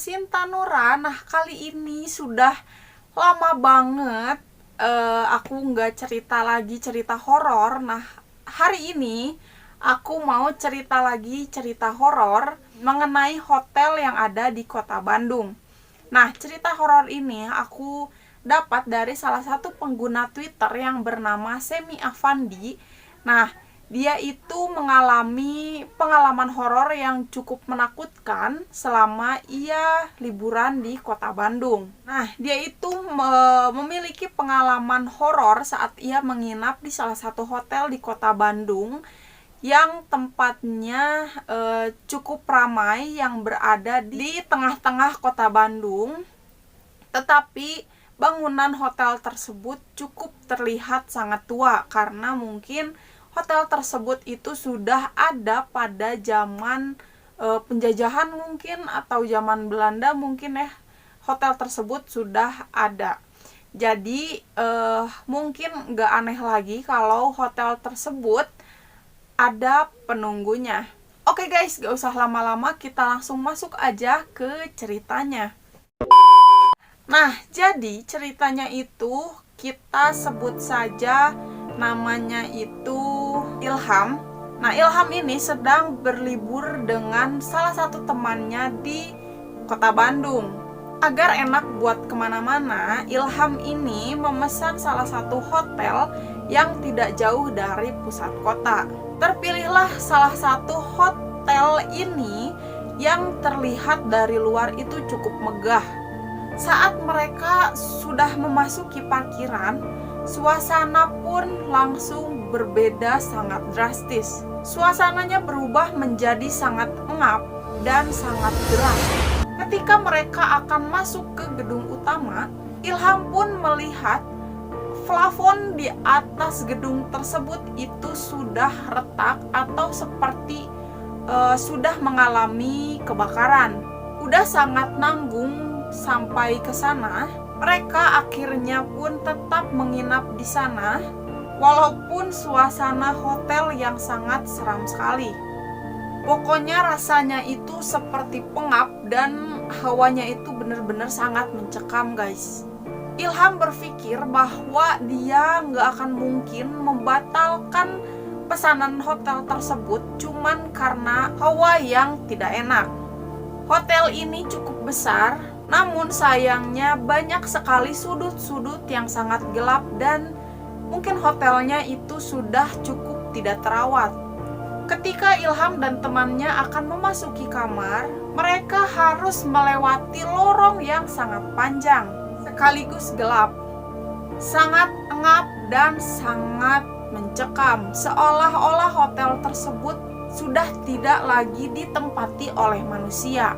Sinta Nura. Nah, kali ini sudah lama banget aku nggak cerita lagi cerita horor. Nah, hari ini aku mau cerita lagi cerita horor mengenai hotel yang ada di kota Bandung. Nah, cerita horor ini aku dapat dari salah satu pengguna Twitter yang bernama Semi Afandi. Nah, dia itu mengalami pengalaman horor yang cukup menakutkan selama ia liburan di kota Bandung. Nah, dia itu memiliki pengalaman horor saat ia menginap di salah satu hotel di kota Bandung yang tempatnya cukup ramai, yang berada di tengah-tengah kota Bandung. Tetapi bangunan hotel tersebut cukup terlihat sangat tua karena mungkin hotel tersebut itu sudah ada pada zaman penjajahan mungkin, atau zaman Belanda mungkin ya. Hotel tersebut sudah ada. Jadi mungkin gak aneh lagi kalau hotel tersebut ada penunggunya. Oke guys, gak usah lama-lama, kita langsung masuk aja ke ceritanya. Nah, jadi ceritanya itu kita sebut saja namanya itu Ilham. Nah, Ilham ini sedang berlibur dengan salah satu temannya di kota Bandung. Agar enak buat kemana-mana, Ilham ini memesan salah satu hotel yang tidak jauh dari pusat kota. Terpilihlah salah satu hotel ini yang terlihat dari luar itu cukup megah. Saat mereka sudah memasuki parkiran, suasana pun langsung berbeda sangat drastis. Suasananya berubah menjadi sangat engap dan sangat geram. Ketika mereka akan masuk ke gedung utama, Ilham pun melihat plafon di atas gedung tersebut itu sudah retak atau seperti sudah mengalami kebakaran. Udah sangat nanggung sampai ke sana, mereka akhirnya pun tetap menginap di sana walaupun suasana hotel yang sangat seram sekali. Pokoknya rasanya itu seperti pengap dan hawanya itu benar-benar sangat mencekam guys. Ilham berpikir bahwa dia nggak akan mungkin membatalkan pesanan hotel tersebut cuman karena hawa yang tidak enak. Hotel ini cukup besar, namun sayangnya banyak sekali sudut-sudut yang sangat gelap dan mungkin hotelnya itu sudah cukup tidak terawat. Ketika Ilham dan temannya akan memasuki kamar, mereka harus melewati lorong yang sangat panjang sekaligus gelap, sangat engap dan sangat mencekam, seolah-olah hotel tersebut sudah tidak lagi ditempati oleh manusia.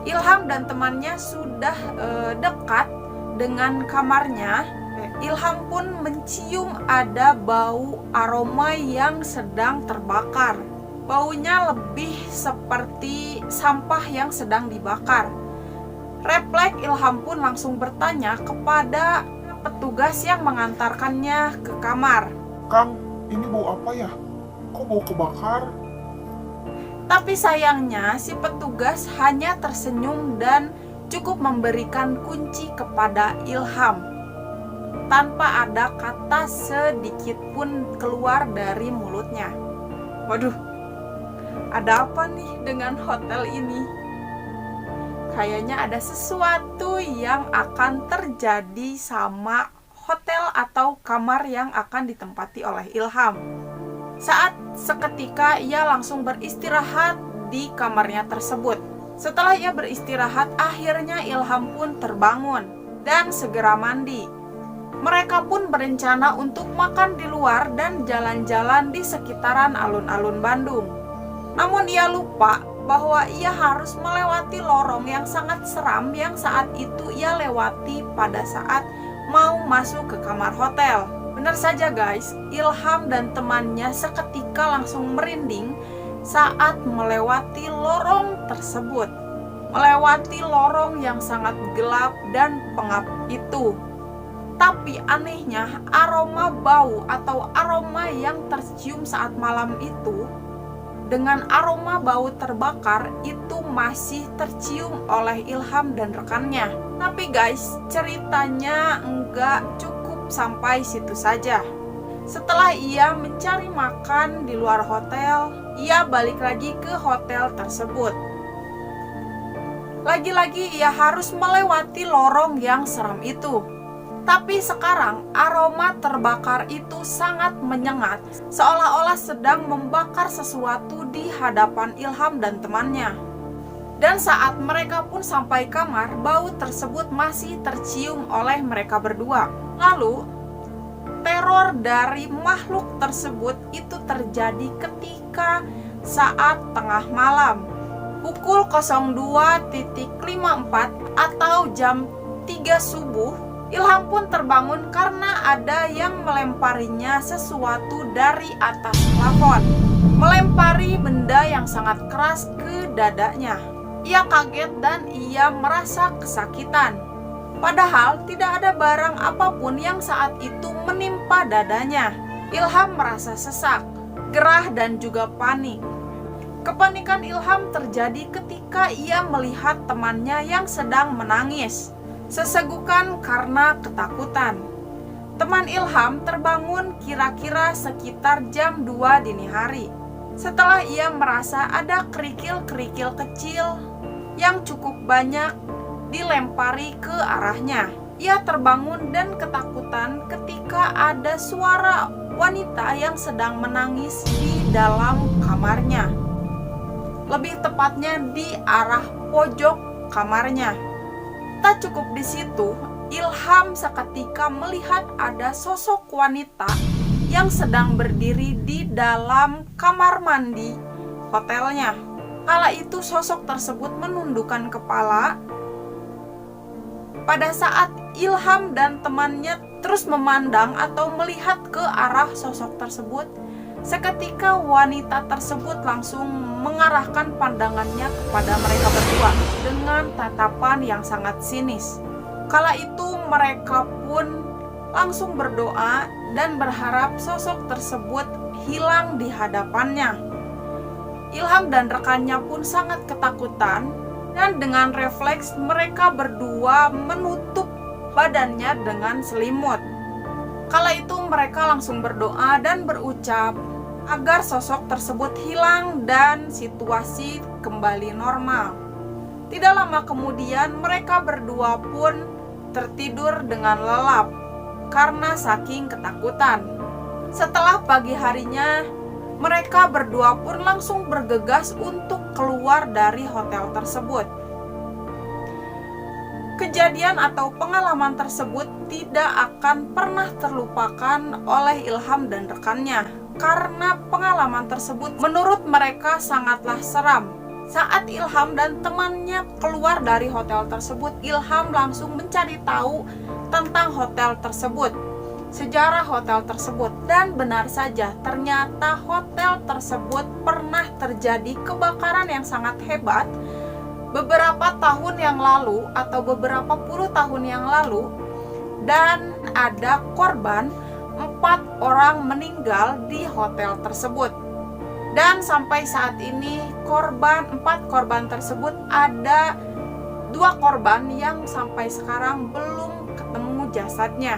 Ilham dan temannya sudah dekat dengan kamarnya. Ilham pun mencium ada bau aroma yang sedang terbakar. Baunya lebih seperti sampah yang sedang dibakar. Refleks Ilham pun langsung bertanya kepada petugas yang mengantarkannya ke kamar. Kang, ini bau apa ya? Kok bau kebakar? Tapi sayangnya si petugas hanya tersenyum dan cukup memberikan kunci kepada Ilham tanpa ada kata sedikit pun keluar dari mulutnya. Waduh, ada apa nih dengan hotel ini? Kayaknya ada sesuatu yang akan terjadi sama hotel atau kamar yang akan ditempati oleh Ilham. Saat seketika ia langsung beristirahat di kamarnya tersebut. Setelah ia beristirahat, akhirnya Ilham pun terbangun dan segera mandi. Mereka pun berencana untuk makan di luar dan jalan-jalan di sekitaran alun-alun Bandung. Namun ia lupa bahwa ia harus melewati lorong yang sangat seram yang saat itu ia lewati pada saat mau masuk ke kamar hotel. Benar saja guys, Ilham dan temannya seketika langsung merinding saat melewati lorong tersebut. Melewati lorong yang sangat gelap dan pengap itu. Tapi anehnya, aroma bau atau aroma yang tercium saat malam itu dengan aroma bau terbakar itu masih tercium oleh Ilham dan rekannya. Tapi guys, ceritanya enggak cukup sampai situ saja. Setelah ia mencari makan di luar hotel, ia balik lagi ke hotel tersebut. Lagi-lagi ia harus melewati lorong yang seram itu. Tapi sekarang aroma terbakar itu sangat menyengat, seolah-olah sedang membakar sesuatu di hadapan Ilham dan temannya. Dan saat mereka pun sampai kamar, bau tersebut masih tercium oleh mereka berdua. Lalu, teror dari makhluk tersebut itu terjadi ketika saat tengah malam. Pukul 02.54 atau jam 3 subuh, Ilham pun terbangun karena ada yang melemparinya sesuatu dari atas plafon. Melempari benda yang sangat keras ke dadanya. Ia kaget dan ia merasa kesakitan. Padahal tidak ada barang apapun yang saat itu menimpa dadanya. Ilham merasa sesak, gerah dan juga panik. Kepanikan Ilham terjadi ketika ia melihat temannya yang sedang menangis, sesegukan karena ketakutan. Teman Ilham terbangun kira-kira sekitar jam 2 dini hari. Setelah ia merasa ada kerikil-kerikil kecil yang cukup banyak dilempari ke arahnya. Ia terbangun dan ketakutan ketika ada suara wanita yang sedang menangis di dalam kamarnya. Lebih tepatnya di arah pojok kamarnya. Tak cukup di situ, Ilham seketika melihat ada sosok wanita yang sedang berdiri di dalam kamar mandi hotelnya. Kala itu sosok tersebut menundukkan kepala. Pada saat Ilham dan temannya terus memandang atau melihat ke arah sosok tersebut, seketika wanita tersebut langsung mengarahkan pandangannya kepada mereka berdua dengan tatapan yang sangat sinis. Kala itu mereka pun langsung berdoa dan berharap sosok tersebut hilang di hadapannya. Ilham dan rekannya pun sangat ketakutan dan dengan refleks mereka berdua menutup badannya dengan selimut. Kala itu mereka langsung berdoa dan berucap agar sosok tersebut hilang dan situasi kembali normal. Tidak lama kemudian mereka berdua pun tertidur dengan lelap karena saking ketakutan. Setelah pagi harinya, mereka berdua pun langsung bergegas untuk keluar dari hotel tersebut. Kejadian atau pengalaman tersebut tidak akan pernah terlupakan oleh Ilham dan rekannya. Karena pengalaman tersebut menurut mereka sangatlah seram. Saat Ilham dan temannya keluar dari hotel tersebut, Ilham langsung mencari tahu tentang hotel tersebut, sejarah hotel tersebut. Dan benar saja, ternyata hotel tersebut pernah terjadi kebakaran yang sangat hebat beberapa tahun yang lalu atau beberapa puluh tahun yang lalu. Dan ada korban 4 orang meninggal di hotel tersebut. Dan sampai saat ini 4 korban tersebut ada 2 korban yang sampai sekarang belum ketemu jasadnya.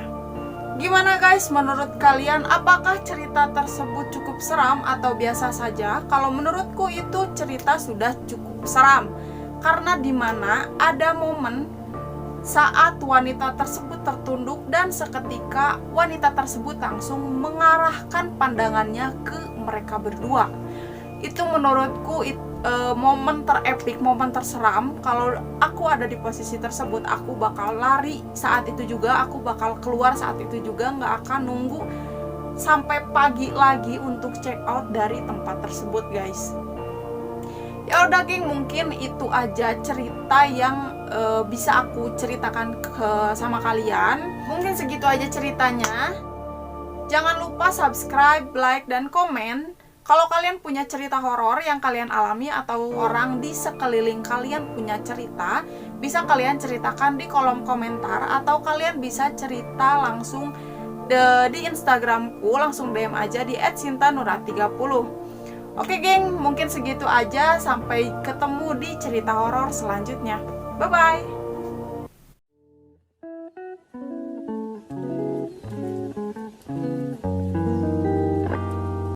Gimana guys menurut kalian, apakah cerita tersebut cukup seram atau biasa saja? Kalau menurutku itu cerita sudah cukup seram. Karena dimana ada momen saat wanita tersebut tertunduk dan seketika wanita tersebut langsung mengarahkan pandangannya ke mereka berdua. Itu menurutku momen terepik, momen terseram. Kalau aku ada di posisi tersebut, aku bakal lari saat itu juga, aku bakal keluar saat itu juga, nggak akan nunggu sampai pagi lagi untuk check out dari tempat tersebut guys. Ya udah geng, mungkin itu aja cerita yang bisa aku ceritakan sama kalian. Mungkin segitu aja ceritanya. Jangan lupa subscribe, like, dan komen. Kalau kalian punya cerita horor yang kalian alami atau orang di sekeliling kalian punya cerita, bisa kalian ceritakan di kolom komentar atau kalian bisa cerita langsung di Instagramku, langsung DM aja di @sintanura30. Oke geng, mungkin segitu aja. Sampai ketemu di cerita horor selanjutnya. Bye-bye.